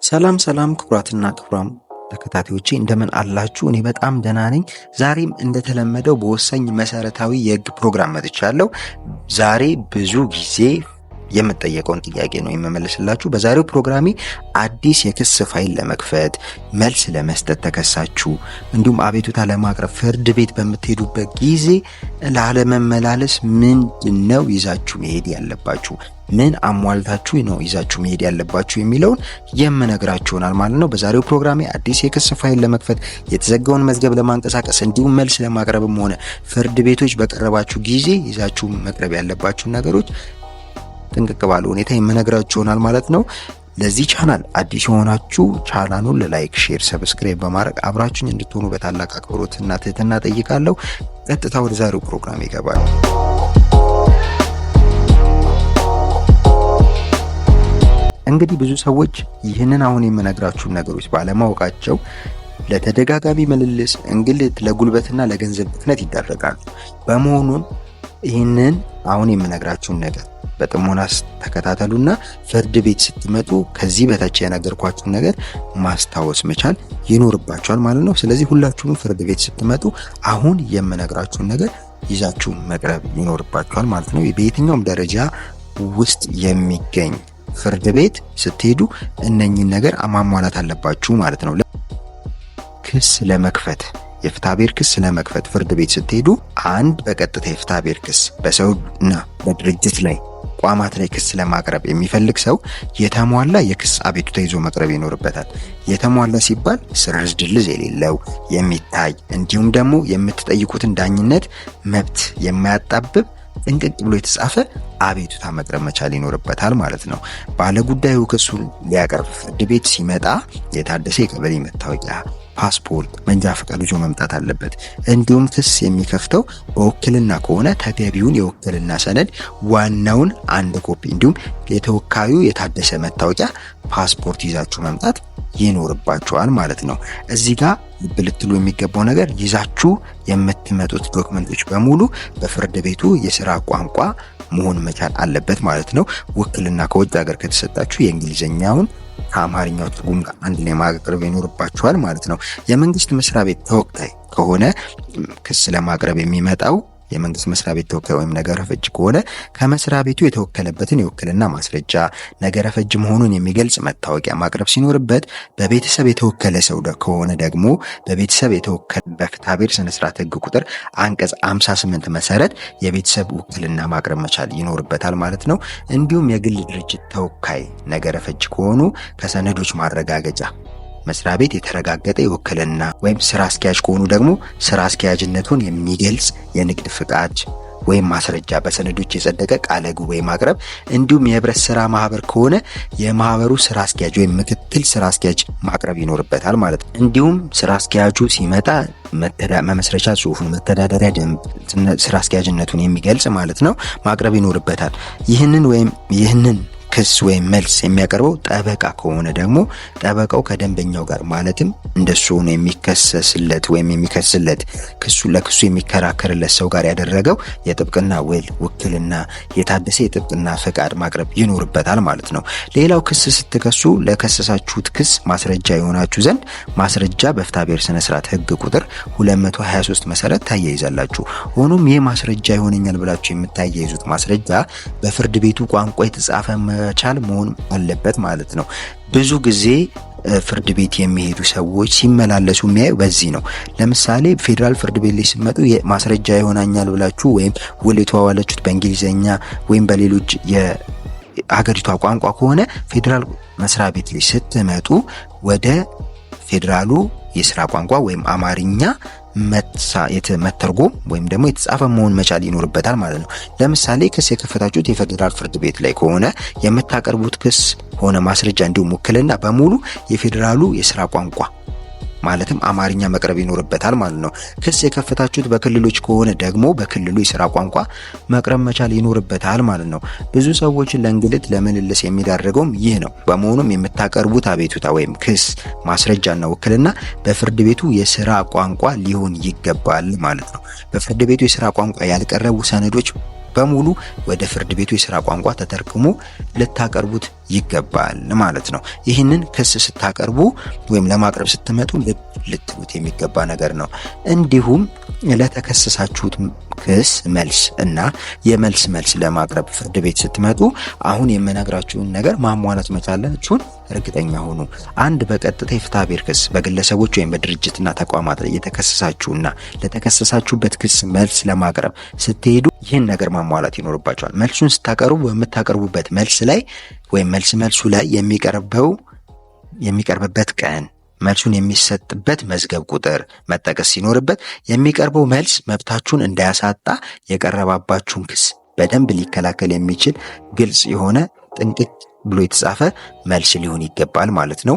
ሰላም ክቡራትና ክቡራን ተከታታዮቼ እንደምን አላችሁ? እኔ በጣም ደህና ነኝ። ዛሬም እንደተለመደው በወሳኝ መሰረታዊ የህግ ፕሮግራም መጥቻለሁ። ዛሬ ብዙ ጊዜ የምጠየቀውን ጥያቄ ነው የምመልስላችሁ። በዛሬው ፕሮግራሜ አዲስ የክስ ፋይል ለመክፈት፣ መልስ ለመስጠት ተከሳችሁ እንዲሁም አቤቱታ ለማቅረብ ፍርድ ቤት በምትሄዱበት ጊዜ ላለመመላለስ ምንድነው ይዛችሁ መሄድ ያለባችሁ፣ ምን አሟልታችሁ ነው ይዛችሁ መሄድ ያለባችሁ የሚለውን የምነግራችሁ ይሆናል ማለት ነው። በዛሬው ፕሮግራሜ አዲስ የክስ ፋይል ለመክፈት፣ የተዘጋውን መዝገብ ለማንቀሳቀስ እንዲሁም መልስ ለማቅረብም ሆነ ፍርድ ቤቶች በቀረባችሁ ጊዜ ይዛችሁ መቅረብ ያለባችሁ ነገሮች ጥንቅቅ ባለ ሁኔታ የምነግራችሁ ይሆናል ማለት ነው። ለዚህ ቻናል አዲስ የሆናችሁ ቻናሉን ላይክ፣ ሼር፣ ሰብስክራይብ በማድረግ አብራችሁኝ እንድትሆኑ በታላቅ አክብሮትና ትህትና ጠይቃለሁ። ቀጥታ ወደ ዛሬው ፕሮግራም ይገባል። እንግዲህ ብዙ ሰዎች ይህንን አሁን የምነግራችሁ ነገሮች ባለማወቃቸው ለተደጋጋሚ ምልልስ፣ እንግልት፣ ለጉልበትና ለገንዘብ ብክነት ይዳረጋሉ። በመሆኑም ይህንን አሁን የምነግራችሁን ነገር በጥሞና ተከታተሉና ፍርድ ቤት ስትመጡ ከዚህ በታች የነገርኳችሁን ነገር ማስታወስ መቻል ይኖርባችኋል ማለት ነው። ስለዚህ ሁላችሁም ፍርድ ቤት ስትመጡ አሁን የምነግራችሁን ነገር ይዛችሁ መቅረብ ይኖርባችኋል ማለት ነው። በየትኛውም ደረጃ ውስጥ የሚገኝ ፍርድ ቤት ስትሄዱ እነኚህን ነገር ማሟላት አለባችሁ ማለት ነው። ክስ ለመክፈት የፍትሐብሔር ክስ ለመክፈት ፍርድ ቤት ስትሄዱ አንድ በቀጥታ የፍትሐብሔር ክስ በሰውና በድርጅት ላይ ቋማት ላይ ክስ ለማቅረብ የሚፈልግ ሰው የተሟላ የክስ አቤቱታ ይዞ መቅረብ ይኖርበታል። የተሟላ ሲባል ስርዝ ድልዝ የሌለው የሚታይ እንዲሁም ደግሞ የምትጠይቁትን ዳኝነት መብት የማያጣብብ ጥንቅቅ ብሎ የተጻፈ አቤቱታ መቅረብ መቻል ይኖርበታል ማለት ነው። ባለጉዳዩ ክሱን ሊያቀርብ ፍርድ ቤት ሲመጣ የታደሰ የቀበሌ መታወቂያ፣ ፓስፖርት፣ መንጃ ፈቃድ ይዞ መምጣት አለበት። እንዲሁም ክስ የሚከፍተው በውክልና ከሆነ ተገቢውን የውክልና ሰነድ ዋናውን አንድ ኮፒ እንዲሁም የተወካዩ የታደሰ መታወቂያ፣ ፓስፖርት ይዛችሁ መምጣት ይኖርባችኋል ማለት ነው። እዚህ ጋር ልብ ልትሉ የሚገባው ነገር ይዛችሁ የምትመጡት ዶክመንቶች በሙሉ በፍርድ ቤቱ የሥራ ቋንቋ መሆን መቻል አለበት ማለት ነው። ውክልና ከውጭ ሀገር ከተሰጣችሁ የእንግሊዝኛውን ከአማርኛው ትርጉም ጋር አንድ ላይ ማቅረብ ይኖርባችኋል ማለት ነው። የመንግስት መስሪያ ቤት ተወካይ ከሆነ ክስ ለማቅረብ የሚመጣው የመንግስት መስሪያ ቤት ተወካይ ወይም ነገረ ፈጅ ከሆነ ከመስሪያ ቤቱ የተወከለበትን የውክልና ማስረጃ፣ ነገረ ፈጅ መሆኑን የሚገልጽ መታወቂያ ማቅረብ ሲኖርበት፣ በቤተሰብ የተወከለ ሰው ከሆነ ደግሞ በቤተሰብ የተወከለ በፍትሐብሔር ስነ ስርዓት ህግ ቁጥር አንቀጽ 58 መሰረት የቤተሰብ ውክልና ማቅረብ መቻል ይኖርበታል ማለት ነው። እንዲሁም የግል ድርጅት ተወካይ ነገረ ፈጅ ከሆኑ ከሰነዶች ማረጋገጫ መስሪያ ቤት የተረጋገጠ የውክልና ወይም ስራ አስኪያጅ ከሆኑ ደግሞ ስራ አስኪያጅነቱን የሚገልጽ የንግድ ፍቃድ ወይም ማስረጃ በሰነዶች የጸደቀ ቃለ ጉባኤ ማቅረብ፣ እንዲሁም የህብረት ስራ ማህበር ከሆነ የማህበሩ ስራ አስኪያጅ ወይም ምክትል ስራ አስኪያጅ ማቅረብ ይኖርበታል ማለት ነው። እንዲሁም ስራ አስኪያጁ ሲመጣ መመስረቻ ጽሁፉን፣ መተዳደሪያ ደንብ፣ ስራ አስኪያጅነቱን የሚገልጽ ማለት ነው ማቅረብ ይኖርበታል። ይህንን ክስ ወይም መልስ የሚያቀርበው ጠበቃ ከሆነ ደግሞ ጠበቃው ከደንበኛው ጋር ማለትም እንደሱ ነው የሚከሰስለት ወይም የሚከስለት ለክሱ የሚከራከርለት ሰው ጋር ያደረገው የጥብቅና ውል፣ ውክልና፣ የታደሰ የጥብቅና ፈቃድ ማቅረብ ይኖርበታል ማለት ነው። ሌላው ክስ ስትከሱ ለከሰሳችሁት ክስ ማስረጃ የሆናችሁ ዘንድ ማስረጃ በፍትሐብሔር ስነ ስርዓት ህግ ቁጥር 223 መሰረት ታያይዛላችሁ። ሆኖም ይህ ማስረጃ ይሆነኛል ብላችሁ የምታያይዙት ማስረጃ በፍርድ ቤቱ ቋንቋ የተጻፈ መቻል መሆን አለበት ማለት ነው። ብዙ ጊዜ ፍርድ ቤት የሚሄዱ ሰዎች ሲመላለሱ የሚያዩ በዚህ ነው። ለምሳሌ ፌዴራል ፍርድ ቤት ላይ ሲመጡ ማስረጃ ይሆናኛል ብላችሁ ወይም ውል የተዋዋላችሁት በእንግሊዘኛ ወይም በሌሎች የሀገሪቷ ቋንቋ ከሆነ ፌዴራል መስሪያ ቤት ላይ ስትመጡ ወደ ፌዴራሉ የሥራ ቋንቋ ወይም አማርኛ መተርጎም ወይም ደግሞ የተጻፈ መሆን መቻል ይኖርበታል ማለት ነው። ለምሳሌ ክስ የከፈታችሁት የፌዴራል ፍርድ ቤት ላይ ከሆነ የምታቀርቡት ክስ ሆነ ማስረጃ እንዲሁም ውክልና በሙሉ የፌዴራሉ የሥራ ቋንቋ ማለትም አማርኛ መቅረብ ይኖርበታል ማለት ነው። ክስ የከፈታችሁት በክልሎች ከሆነ ደግሞ በክልሉ የሥራ ቋንቋ መቅረብ መቻል ይኖርበታል ማለት ነው። ብዙ ሰዎችን ለእንግልት ለምልልስ የሚዳርገውም ይህ ነው። በመሆኑም የምታቀርቡት አቤቱታ ወይም ክስ ማስረጃና ውክልና በፍርድ ቤቱ የሥራ ቋንቋ ሊሆን ይገባል ማለት ነው። በፍርድ ቤቱ የሥራ ቋንቋ ያልቀረቡ ሰነዶች በሙሉ ወደ ፍርድ ቤቱ የሥራ ቋንቋ ተተርጉሞ ልታቀርቡት ይገባል ማለት ነው። ይህንን ክስ ስታቀርቡ ወይም ለማቅረብ ስትመጡ ልብ ልትሉት የሚገባ ነገር ነው። እንዲሁም ለተከሰሳችሁት ክስ መልስ እና የመልስ ለማቅረብ ፍርድ ቤት ስትመጡ አሁን የምነግራችሁን ነገር ማሟላት መቻላችሁን እርግጠኛ ሆኑ። አንድ በቀጥታ የፍትሐ ብሔር ክስ በግለሰቦች ወይም በድርጅትና ተቋማት ላይ የተከሰሳችሁና ለተከሰሳችሁበት ክስ መልስ ለማቅረብ ስትሄዱ ይህን ነገር ማሟላት ይኖርባችኋል። መልሱን ስታቀርቡ በምታቀርቡበት መልስ ላይ ወይም መልሱ ላይ የሚቀርብበት ቀን፣ መልሱን የሚሰጥበት መዝገብ ቁጥር መጠቀስ ሲኖርበት የሚቀርበው መልስ መብታችሁን እንዳያሳጣ የቀረባባችሁን ክስ በደንብ ሊከላከል የሚችል ግልጽ የሆነ ጥንቅቅ ብሎ የተጻፈ መልስ ሊሆን ይገባል ማለት ነው።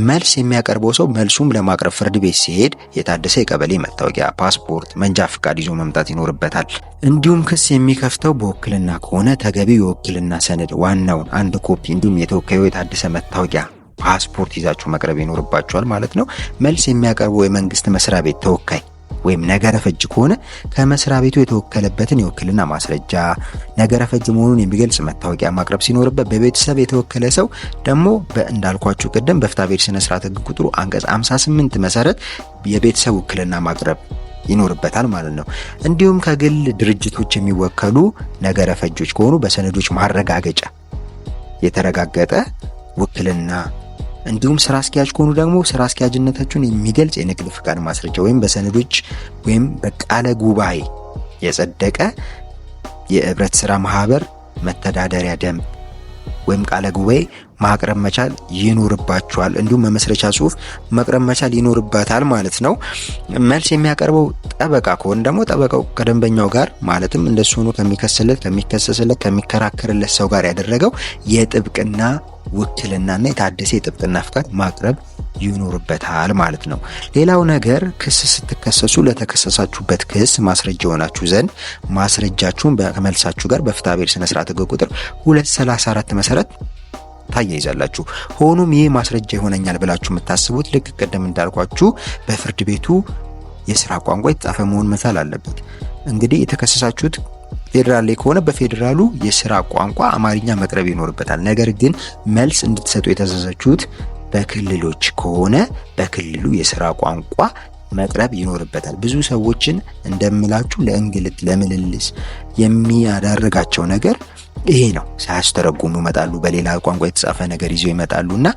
መልስ የሚያቀርበው ሰው መልሱም ለማቅረብ ፍርድ ቤት ሲሄድ የታደሰ የቀበሌ መታወቂያ፣ ፓስፖርት፣ መንጃ ፍቃድ ይዞ መምጣት ይኖርበታል። እንዲሁም ክስ የሚከፍተው በውክልና ከሆነ ተገቢው የውክልና ሰነድ ዋናውን አንድ ኮፒ እንዲሁም የተወካዩ የታደሰ መታወቂያ፣ ፓስፖርት ይዛችሁ መቅረብ ይኖርባችኋል ማለት ነው። መልስ የሚያቀርበው የመንግስት መስሪያ ቤት ተወካይ ወይም ነገረ ፈጅ ከሆነ ከመስሪያ ቤቱ የተወከለበትን የውክልና ማስረጃ፣ ነገረ ፈጅ መሆኑን የሚገልጽ መታወቂያ ማቅረብ ሲኖርበት፣ በቤተሰብ የተወከለ ሰው ደግሞ እንዳልኳችሁ ቅድም በፍትሐ ብሔር ስነ ስርዓት ህግ ቁጥሩ አንቀጽ 58 መሰረት የቤተሰብ ውክልና ማቅረብ ይኖርበታል ማለት ነው። እንዲሁም ከግል ድርጅቶች የሚወከሉ ነገረ ፈጆች ከሆኑ በሰነዶች ማረጋገጫ የተረጋገጠ ውክልና፣ እንዲሁም ስራ አስኪያጅ ከሆኑ ደግሞ ስራ አስኪያጅነታቸውን የሚገልጽ የንግድ ፍቃድ ማስረጃ ወይም በሰነዶች ወይም በቃለ ጉባኤ የጸደቀ የህብረት ስራ ማህበር መተዳደሪያ ደንብ ወይም ቃለ ጉባኤ ማቅረብ መቻል ይኖርባቸዋል። እንዲሁም መመስረቻ ጽሁፍ መቅረብ መቻል ይኖርባታል ማለት ነው። መልስ የሚያቀርበው ጠበቃ ከሆነ ደግሞ ጠበቃው ከደንበኛው ጋር ማለትም እንደሱ ሆኖ ከሚከሰስለት ከሚከራከርለት ሰው ጋር ያደረገው የጥብቅና ውክልናና የታደሰ የጥብቅና ፍቃድ ማቅረብ ይኖርበታል ማለት ነው። ሌላው ነገር ክስ ስትከሰሱ ለተከሰሳችሁበት ክስ ማስረጃ ሆናችሁ ዘንድ ማስረጃችሁን ከመልሳችሁ ጋር በፍትሐ ብሔር ስነ ስርዓት ህግ ቁጥር 234 መሰረት ታያይዛላችሁ። ሆኖም ይህ ማስረጃ ይሆነኛል ብላችሁ የምታስቡት ልክ ቀደም እንዳልኳችሁ በፍርድ ቤቱ የሥራ ቋንቋ የተጻፈ መሆን መቻል አለበት። እንግዲህ የተከሰሳችሁት ፌዴራል ላይ ከሆነ በፌዴራሉ የሥራ ቋንቋ አማርኛ መቅረብ ይኖርበታል። ነገር ግን መልስ እንድትሰጡ የተዘዛችሁት በክልሎች ከሆነ በክልሉ የሥራ ቋንቋ መቅረብ ይኖርበታል። ብዙ ሰዎችን እንደምላችሁ ለእንግልት ለምልልስ የሚያዳርጋቸው ነገር ይሄ ነው። ሳያስተረጉሙ ይመጣሉ፣ በሌላ ቋንቋ የተጻፈ ነገር ይዘው ይመጣሉና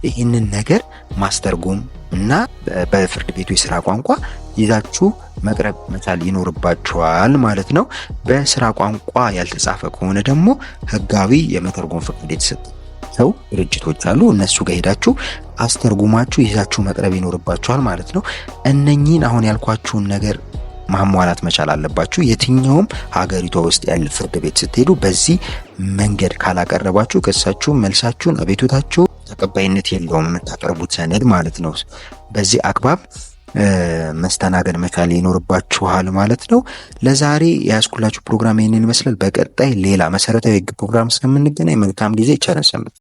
ይህንን ነገር ማስተርጎም እና በፍርድ ቤቱ የሥራ ቋንቋ ይዛችሁ መቅረብ መቻል ይኖርባችኋል ማለት ነው። በሥራ ቋንቋ ያልተጻፈ ከሆነ ደግሞ ህጋዊ የመተርጎም ፍቃድ የተሰጣቸው ድርጅቶች አሉ። እነሱ ጋር ሄዳችሁ አስተርጉማችሁ ይዛችሁ መቅረብ ይኖርባችኋል ማለት ነው። እነኚህን አሁን ያልኳችሁን ነገር ማሟላት መቻል አለባችሁ። የትኛውም ሀገሪቷ ውስጥ ያለ ፍርድ ቤት ስትሄዱ በዚህ መንገድ ካላቀረባችሁ ክሳችሁን፣ መልሳችሁን፣ አቤቱታችሁ ተቀባይነት የለውም የምታቀርቡት ሰነድ ማለት ነው። በዚህ አግባብ መስተናገድ መቻል ይኖርባችኋል ማለት ነው። ለዛሬ ያስኩላችሁ ፕሮግራም ይህንን ይመስላል። በቀጣይ ሌላ መሰረታዊ ህግ ፕሮግራም እስከምንገናኝ መልካም ጊዜ፣ ቸር ሰንብቱ።